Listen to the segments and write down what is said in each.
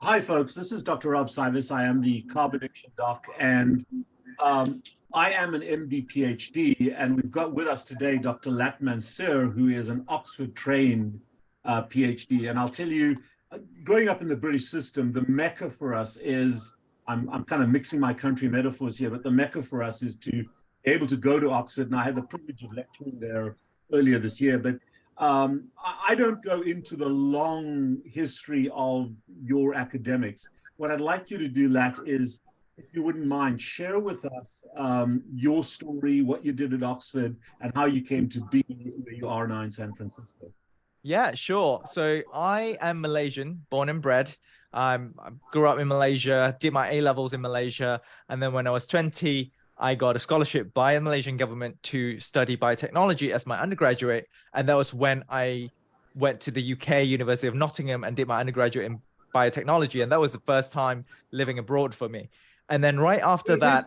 Hi, folks. This is Dr. Rob Cywes. I am the carb addiction doc, and I am an MD PhD. And we've got with us today Dr. Latt Mansor, who is an Oxford-trained PhD. And I'll tell you, growing up in the British system, the mecca for us is, I'm kind of mixing my country metaphors here, but the mecca for us is to be able to go to Oxford. And I had the privilege of lecturing there earlier this year, but I don't go into the long history of your academics. What I'd like you to do, Latt, is, if you wouldn't mind, share with us your story, what you did at Oxford, and how you came to be where you are now in San Francisco. Yeah, sure. So I am Malaysian, born and bred. I grew up in Malaysia, did my A-levels in Malaysia, and then when I was 20, I got a scholarship by the Malaysian government to study biotechnology as my undergraduate. And that was when I went to the UK University of Nottingham and did my undergraduate in biotechnology. And that was the first time living abroad for me. And then right after that,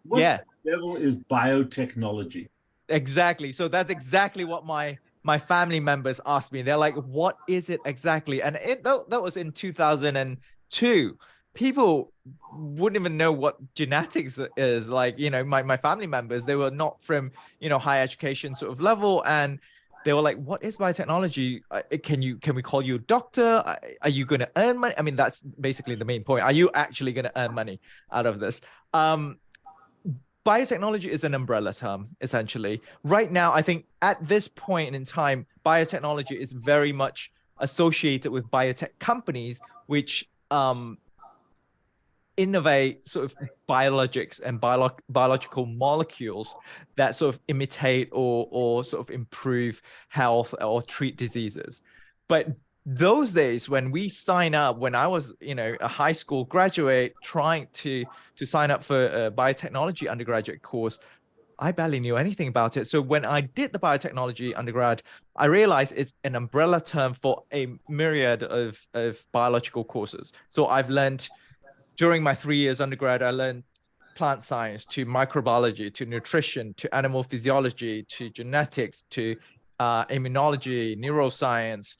What level is biotechnology? Exactly. So that's exactly what my family members asked me. They're like, what is it exactly? And that was in 2002. People wouldn't even know what genetics is. Like, my family members, they were not from, high education sort of level. And they were like, what is biotechnology? Can we call you a doctor? Are you going to earn money? I mean, that's basically the main point. Are you actually going to earn money out of this? Biotechnology is an umbrella term, essentially. Right now, I think at this point in time, biotechnology is very much associated with biotech companies, which innovate sort of biologics and biological molecules that sort of imitate or sort of improve health or treat diseases. But those days when we sign up, when I was, a high school graduate trying to sign up for a biotechnology undergraduate course, I barely knew anything about it. So when I did the biotechnology undergrad, I realized it's an umbrella term for a myriad of biological courses. So I've learned during my 3 years undergrad, I learned plant science to microbiology, to nutrition, to animal physiology, to genetics, to immunology, neuroscience,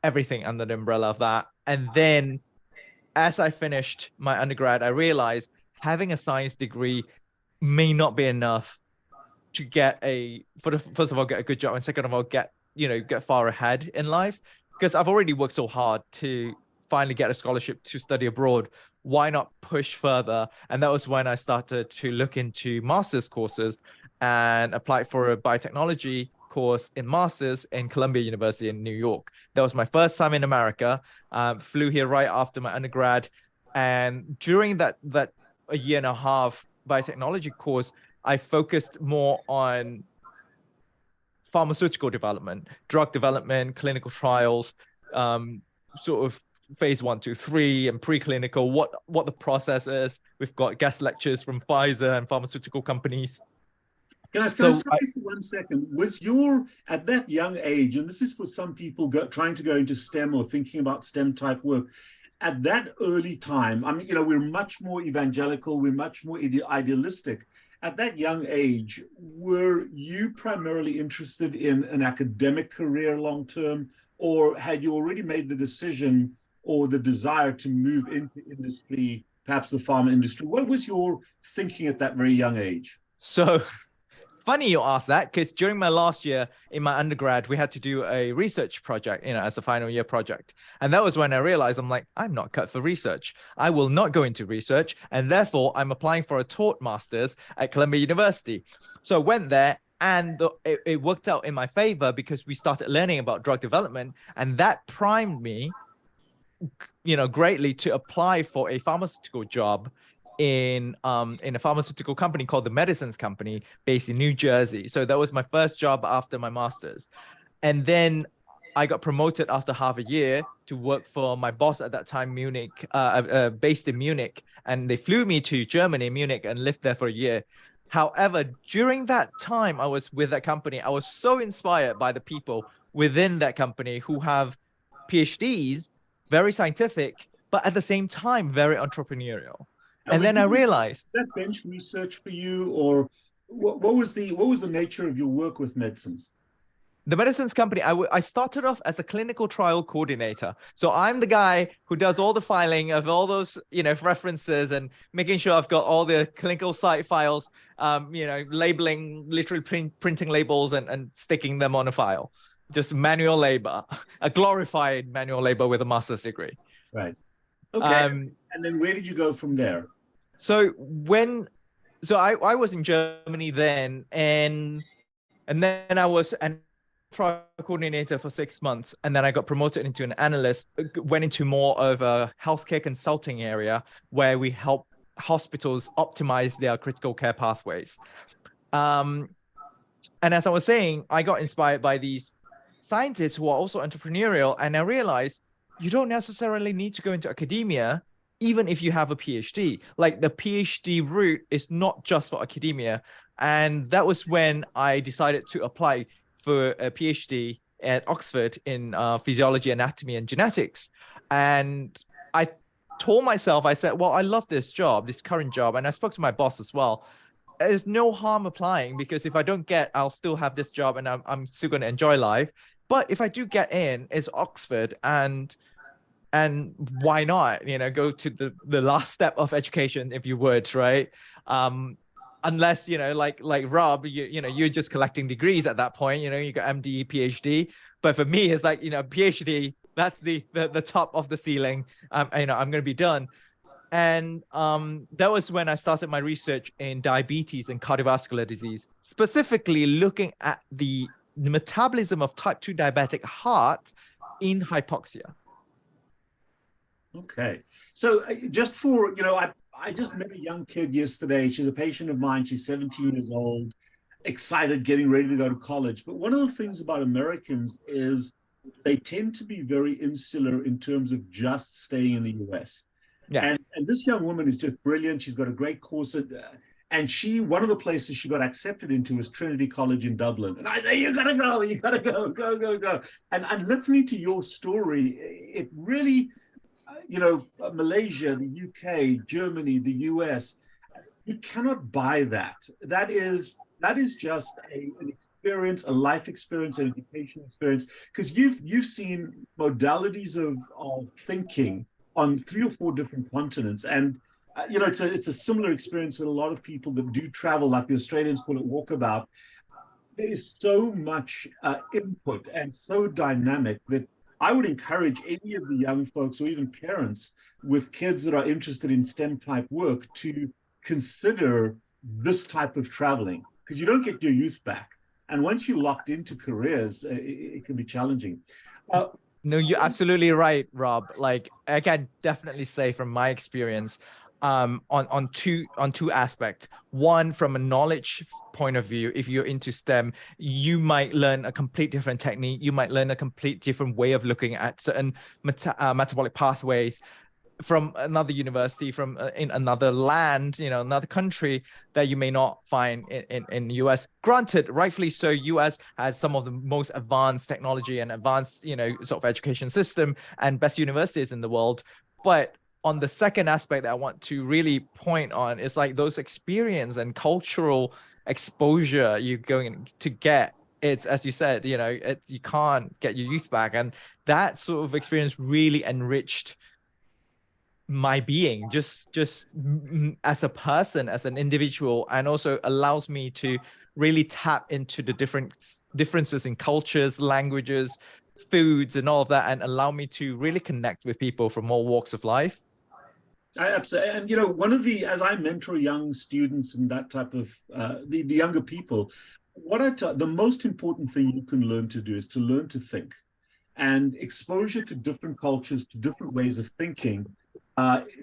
everything under the umbrella of that. And then as I finished my undergrad, I realized having a science degree may not be enough to first of all, get a good job, and second of all, get far ahead in life, because I've already worked so hard to finally get a scholarship to study abroad. Why not push further? And that was when I started to look into master's courses and applied for a biotechnology course in master's in Columbia University in New York. That was my first time in America. Flew here right after my undergrad. And during that a year and a half biotechnology course, I focused more on pharmaceutical development, drug development, clinical trials, sort of phase 1, 2, 3, and preclinical, what the process is. We've got guest lectures from Pfizer and pharmaceutical companies. Can I stop you for 1 second? Was at that young age, and this is for some people trying to go into STEM or thinking about STEM type work, at that early time, I mean, we're much more evangelical, we're much more idealistic. At that young age, were you primarily interested in an academic career long term, or had you already made the decision or the desire to move into industry, perhaps the pharma industry? What was your thinking at that very young age? So funny you ask that, because during my last year in my undergrad, we had to do a research project, as a final year project. And that was when I realized I'm not cut for research. I will not go into research. And therefore, I'm applying for a taught master's at Columbia University. So I went there, and it worked out in my favor because we started learning about drug development. And that primed me, greatly to apply for a pharmaceutical job in a pharmaceutical company called the Medicines Company based in New Jersey. So that was my first job after my master's. And then I got promoted after half a year to work for my boss at that time, based in Munich. And they flew me to Germany, Munich, and lived there for a year. However, during that time I was with that company, I was so inspired by the people within that company who have PhDs, very scientific, but at the same time, very entrepreneurial. And then I realized that bench research for you, or what was the nature of your work with medicines? The medicines company, I started off as a clinical trial coordinator. So I'm the guy who does all the filing of all those, references and making sure I've got all the clinical site files, labeling, literally printing labels and sticking them on a file. Just manual labor, a glorified manual labor with a master's degree. Right. Okay. And then where did you go from there? So I was in Germany then, and then I was an trial coordinator for 6 months, and then I got promoted into an analyst, went into more of a healthcare consulting area where we help hospitals optimize their critical care pathways. And as I was saying, I got inspired by these scientists who are also entrepreneurial, and I realized you don't necessarily need to go into academia even if you have a PhD. Like, the PhD route is not just for academia. And that was when I decided to apply for a PhD at Oxford in physiology, anatomy, and genetics. And I told myself, I said, well, I love this job, this current job. And I spoke to my boss as well. There's no harm applying, because if I don't get, I'll still have this job and I'm still going to enjoy life. But if I do get in, it's Oxford, and why not, go to the last step of education, if you would, right? Unless, like Rob, you're just collecting degrees at that point, you got MD, PhD. But for me, it's like, PhD, that's the top of the ceiling. I'm going to be done. And that was when I started my research in diabetes and cardiovascular disease, specifically looking at the metabolism of type 2 diabetic heart in hypoxia. Okay. So just for, I just met a young kid yesterday. She's a patient of mine. She's 17 years old, excited, getting ready to go to college. But one of the things about Americans is they tend to be very insular in terms of just staying in the US. Yeah. And this young woman is just brilliant. She's got a great course and one of the places she got accepted into was Trinity College in Dublin. And I say, you gotta go, go. And listening to your story, it really, Malaysia, the UK, Germany, the US, you cannot buy that. That is just an experience, a life experience, an education experience, because you've seen modalities of thinking on 3 or 4 different continents. And it's a similar experience that a lot of people that do travel, like the Australians call it walkabout. There is so much input and so dynamic that I would encourage any of the young folks or even parents with kids that are interested in STEM type work to consider this type of traveling, because you don't get your youth back. And once you're locked into careers, it can be challenging. No, you're absolutely right, Rob. Like, I can definitely say from my experience, on two aspects. One, from a knowledge point of view, if you're into STEM, you might learn a complete different technique. You might learn a complete different way of looking at certain metabolic pathways from another university, from in another land, another country that you may not find in the US. Granted, rightfully so, US has some of the most advanced technology and advanced, sort of education system and best universities in the world. But on the second aspect that I want to really point on is like those experience and cultural exposure you're going to get. It's, as you said, you can't get your youth back. And that sort of experience really enriched my being, just as a person, as an individual, and also allows me to really tap into the differences in cultures, languages, foods, and all of that, and allow me to really connect with people from all walks of life. Absolutely. And one of as I mentor young students and that type of the younger people, the most important thing you can learn to do is to learn to think. And exposure to different cultures, to different ways of thinking,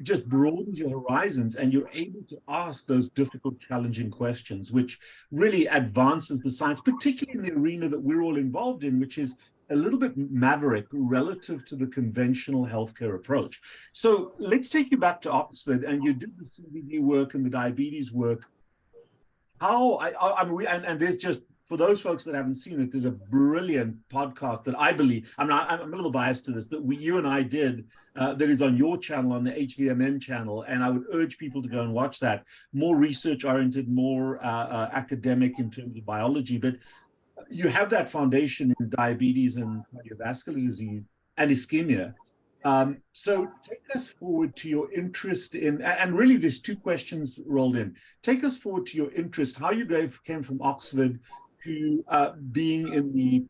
just broadens your horizons, and you're able to ask those difficult, challenging questions, which really advances the science, particularly in the arena that we're all involved in, which is a little bit maverick relative to the conventional healthcare approach. So let's take you back to Oxford, and you did the CVD work and the diabetes work. And there's just, for those folks that haven't seen it, there's a brilliant podcast that I believe, I'm a little biased to this, that you and I did, that is on your channel, on the HVMN channel, and I would urge people to go and watch that. More research-oriented, more academic in terms of biology. But you have that foundation in diabetes and cardiovascular disease and ischemia. So take us forward to your interest in, and really there's two questions rolled in. Take us forward to your interest, how you came from Oxford to being in the,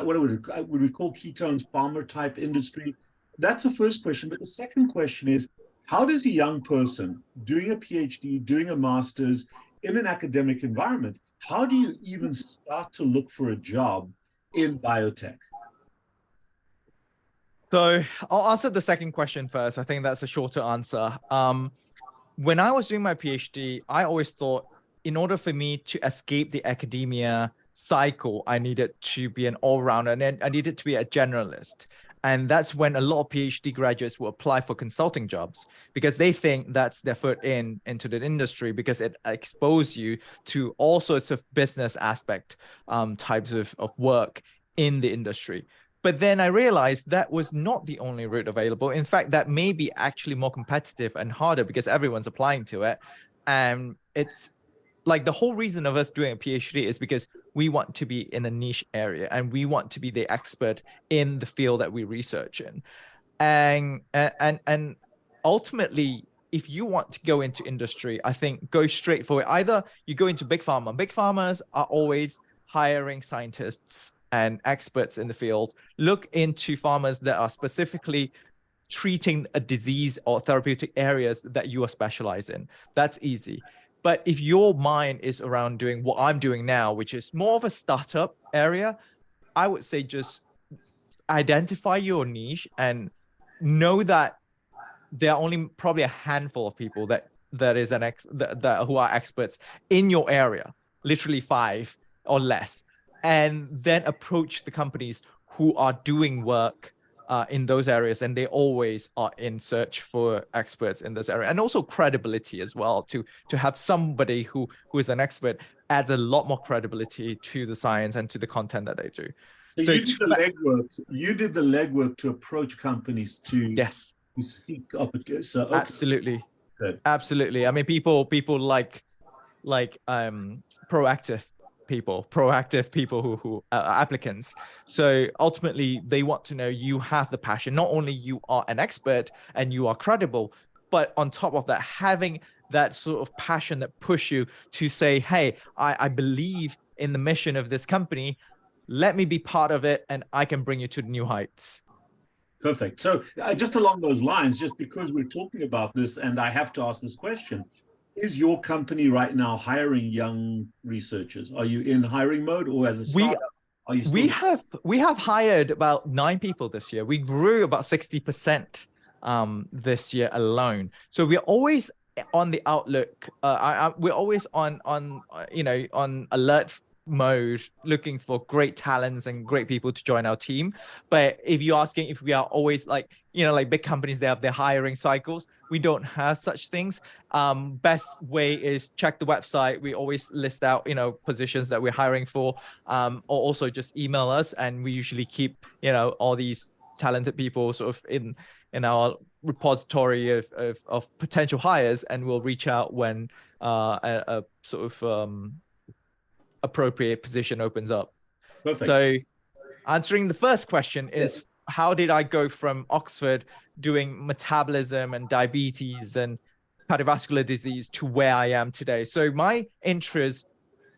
what would we call ketones, pharma type industry? That's the first question. But the second question is, how does a young person doing a PhD, doing a master's in an academic environment, how do you even start to look for a job in biotech? So I'll answer the second question first. I think that's a shorter answer. When I was doing my PhD, I always thought in order for me to escape the academia cycle, I needed to be an all-rounder and then I needed to be a generalist. And that's when a lot of PhD graduates will apply for consulting jobs because they think that's their foot into the industry because it exposes you to all sorts of business aspect types of work in the industry. But then I realized that was not the only route available. In fact, that may be actually more competitive and harder because everyone's applying to it. And it's like the whole reason of us doing a PhD is because we want to be in a niche area and we want to be the expert in the field that we research in. And ultimately, if you want to go into industry, I think go straight for it. Either you go into big pharma. Big pharmas are always hiring scientists and experts in the field. Look into pharmas that are specifically treating a disease or therapeutic areas that you are specialized in. That's easy. But if your mind is around doing what I'm doing now, which is more of a startup area, I would say just identify your niche and know that there are only probably a handful of people that who are experts in your area, literally 5 or less, and then approach the companies who are doing work in those areas, and they always are in search for experts in this area, and also credibility as well. To have somebody who is an expert adds a lot more credibility to the science and to the content that they do. So you did the legwork. You did the legwork to approach companies to seek opportunities. So, okay. Absolutely, absolutely. I mean, people like proactive people who applicants. So ultimately they want to know you have the passion. Not only you are an expert and you are credible, but on top of that, having that sort of passion that push you to say, hey, I believe in the mission of this company. Let me be part of it and I can bring you to new heights. Perfect. So just along those lines, just because we're talking about this and I have to ask this question, is your company right now hiring young researchers? Are you in hiring mode, or as a startup? We have hired about 9 people this year. We grew about 60% this year alone. So we're always on the outlook. We're always on alert mode, looking for great talents and great people to join our team. But if you're asking if we are always like big companies, they have their hiring cycles. We don't have such things. Best way is check the website. We always list out, positions that we're hiring for, or also just email us. And we usually keep, all these talented people sort of in our repository of potential hires, and we'll reach out when a sort of appropriate position opens up. Perfect. So answering the first question is, how did I go from Oxford doing metabolism and diabetes and cardiovascular disease to where I am today? So my interest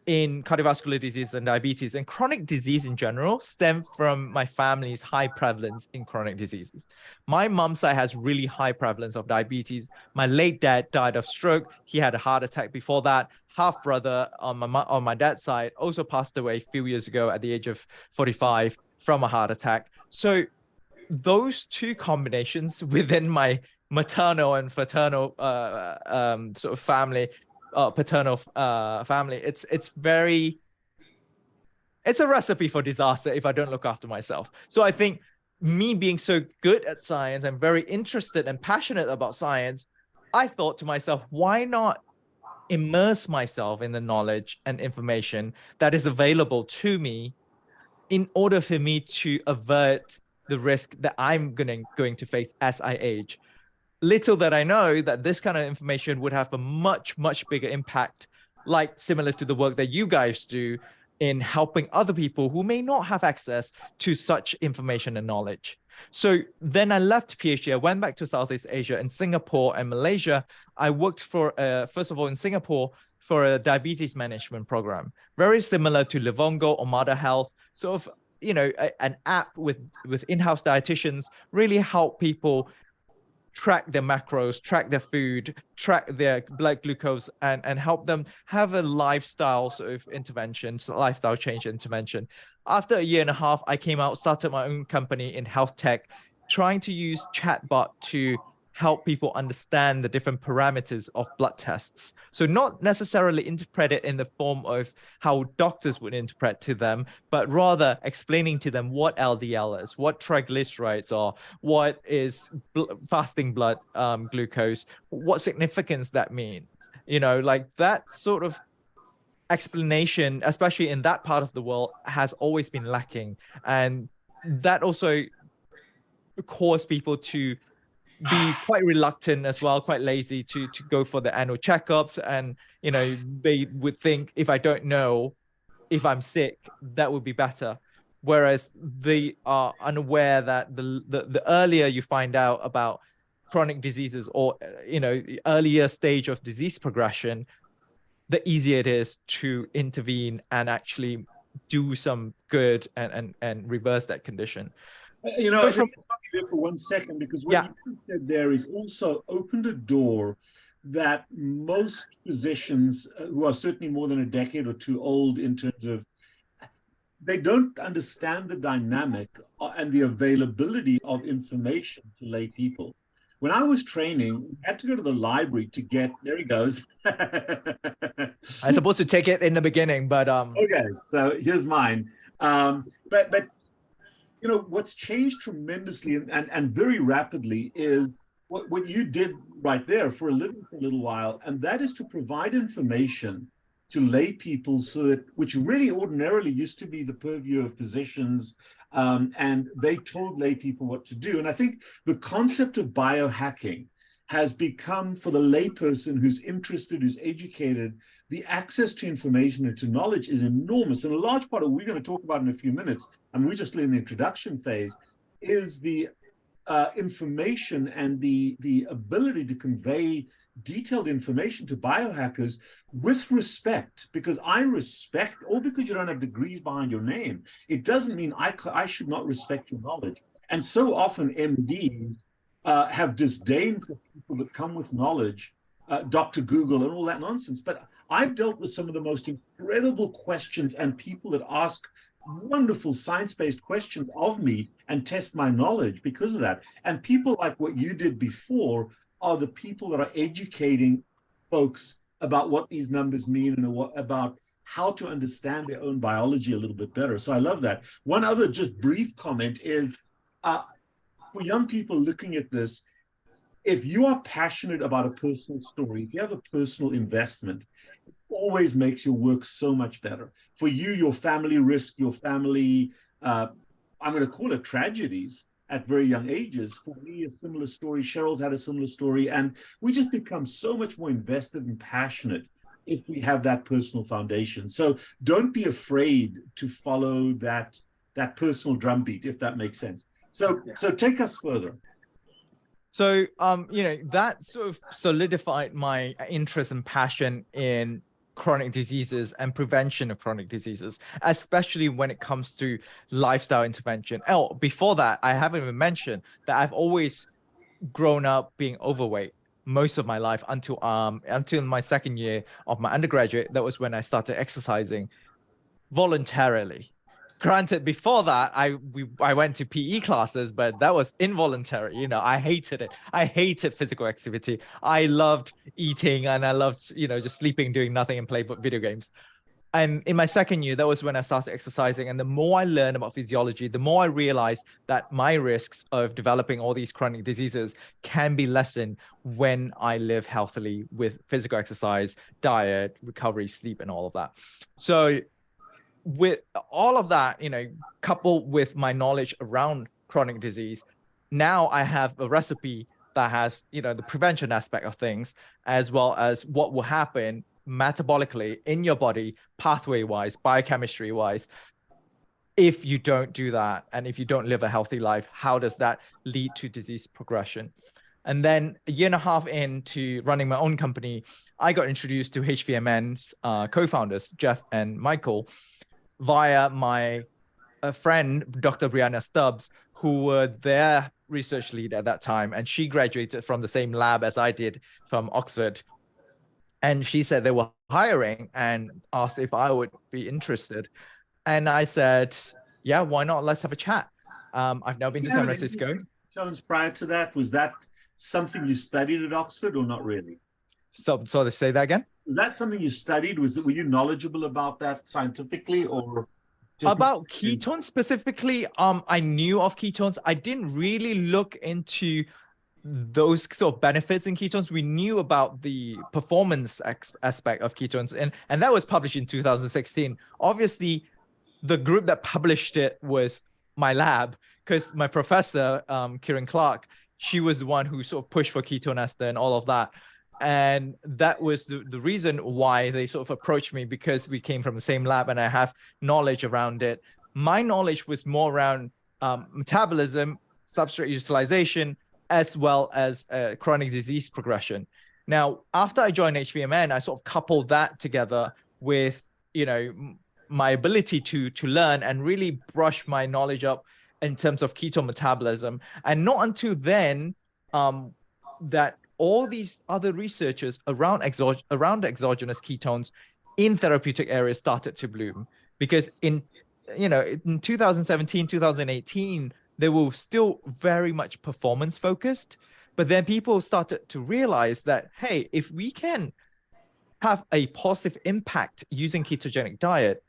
in cardiovascular disease and diabetes and chronic disease in general stem from my family's high prevalence in chronic diseases. My mom's side has really high prevalence of diabetes. My late dad died of stroke. He had a heart attack before that. Half brother on my dad's side also passed away a few years ago at the age of 45 from a heart attack. So those two combinations within my maternal and paternal sort of family, paternal family, it's a recipe for disaster if I don't look after myself. So I think me being so good at science and very interested and passionate about science, I thought to myself, why not immerse myself in the knowledge and information that is available to me in order for me to avert the risk that I'm going to face as I age. Little that I know that this kind of information would have a much, much bigger impact, like similar to the work that you guys do, in helping other people who may not have access to such information and knowledge. So then I left PhD. I went back to Southeast Asia in Singapore and Malaysia. I worked for, first of all, in Singapore for a diabetes management program, very similar to Livongo or Mother Health, sort of, an app with in-house dietitians, really help people track their macros, track their food, track their blood glucose, and help them have a lifestyle sort of intervention, lifestyle change intervention. After a year and a half, I came out, started my own company in health tech, trying to use chatbot to help people understand the different parameters of blood tests. So not necessarily interpret it in the form of how doctors would interpret to them, but rather explaining to them what LDL is, what triglycerides are, what is fasting blood glucose, what significance that means. Like that sort of explanation, especially in that part of the world, has always been lacking. And that also caused people to be quite reluctant as well, quite lazy to go for the annual checkups. And, they would think, if I don't know if I'm sick, that would be better. Whereas they are unaware that the earlier you find out about chronic diseases or, the earlier stage of disease progression, the easier it is to intervene and actually do some good and reverse that condition. I think I'll be there for 1 second, because what you said there is also opened a door that most physicians who are certainly more than a decade or two old in terms of, they don't understand the dynamic and the availability of information to lay people. When I was training, we had to go to the library to get, there he goes. I'm supposed to take it in the beginning, but okay, so here's mine. But what's changed tremendously and very rapidly is what you did right there for a little while, and that is to provide information to lay people, so that, which really ordinarily used to be the purview of physicians, and they told lay people what to do. And I think the concept of biohacking has become, for the layperson who's interested, who's educated, the access to information and to knowledge is enormous. And a large part of what we're going to talk about in a few minutes, and we're just in the introduction phase, is the information and the ability to convey detailed information to biohackers with respect. Because I respect, or because you don't have degrees behind your name, it doesn't mean I should not respect your knowledge. And so often MDs have disdain for people that come with knowledge, Dr. Google and all that nonsense. But I've dealt with some of the most incredible questions and people that ask wonderful science-based questions of me and test my knowledge because of that. And people like what you did before are the people that are educating folks about what these numbers mean and about how to understand their own biology a little bit better. So I love that. One other just brief comment is, for young people looking at this, if you are passionate about a personal story, if you have a personal investment, it always makes your work so much better. For you, your family risk, your family, I'm going to call it tragedies at very young ages. For me, a similar story. Sheryl's had a similar story. And we just become so much more invested and passionate if we have that personal foundation. So don't be afraid to follow that personal drumbeat, if that makes sense. So take us further. So, that sort of solidified my interest and passion in chronic diseases and prevention of chronic diseases, especially when it comes to lifestyle intervention. Oh, before that, I haven't even mentioned that I've always grown up being overweight most of my life until my second year of my undergraduate. That was when I started exercising voluntarily. Granted, before that, I went to PE classes, but that was involuntary. I hated it. I hated physical activity. I loved eating, and I loved, just sleeping, doing nothing, and play video games. And in my second year, that was when I started exercising. And the more I learned about physiology, the more I realized that my risks of developing all these chronic diseases can be lessened when I live healthily with physical exercise, diet, recovery, sleep, and all of that. So with all of that, coupled with my knowledge around chronic disease, now I have a recipe that has, the prevention aspect of things, as well as what will happen metabolically in your body, pathway wise, biochemistry wise. If you don't do that, and if you don't live a healthy life, how does that lead to disease progression? And then a year and a half into running my own company, I got introduced to HVMN's co-founders, Jeff and Michael, via my friend, Dr. Brianna Stubbs, who were their research lead at that time. And she graduated from the same lab as I did from Oxford. And she said they were hiring and asked if I would be interested. And I said, yeah, why not? Let's have a chat. I've now been to San Francisco. Prior to that, was that something you studied at Oxford or not really? So to say that again? Was that something you studied? Were you knowledgeable about that scientifically, or about ketones specifically? I knew of ketones. I didn't really look into those sort of benefits in ketones. We knew about the performance aspect of ketones, and that was published in 2016. Obviously, the group that published it was my lab, because my professor, Kieran Clark, she was the one who sort of pushed for ketone ester and all of that. And that was the reason why they sort of approached me, because we came from the same lab and I have knowledge around it. My knowledge was more around metabolism, substrate utilization, as well as chronic disease progression. Now, after I joined HVMN, I sort of coupled that together with, my ability to learn and really brush my knowledge up in terms of ketone metabolism. And not until then that all these other researchers around exogenous ketones in therapeutic areas started to bloom. Because in 2017, 2018, they were still very much performance focused. But then people started to realize that, hey, if we can have a positive impact using ketogenic diet,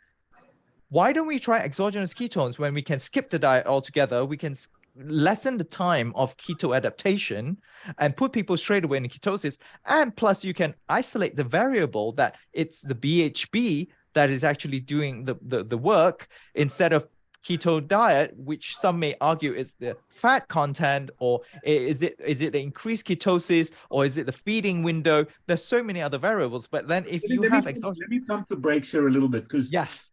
why don't we try exogenous ketones when we can skip the diet altogether? We can lessen the time of keto adaptation and put people straight away in ketosis. And plus, you can isolate the variable that it's the BHB that is actually doing the work, instead of keto diet, which some may argue is the fat content, or is it the increased ketosis, or is it the feeding window? There's so many other variables. But then if you have exogenous... Let me pump the brakes here a little bit, because yes,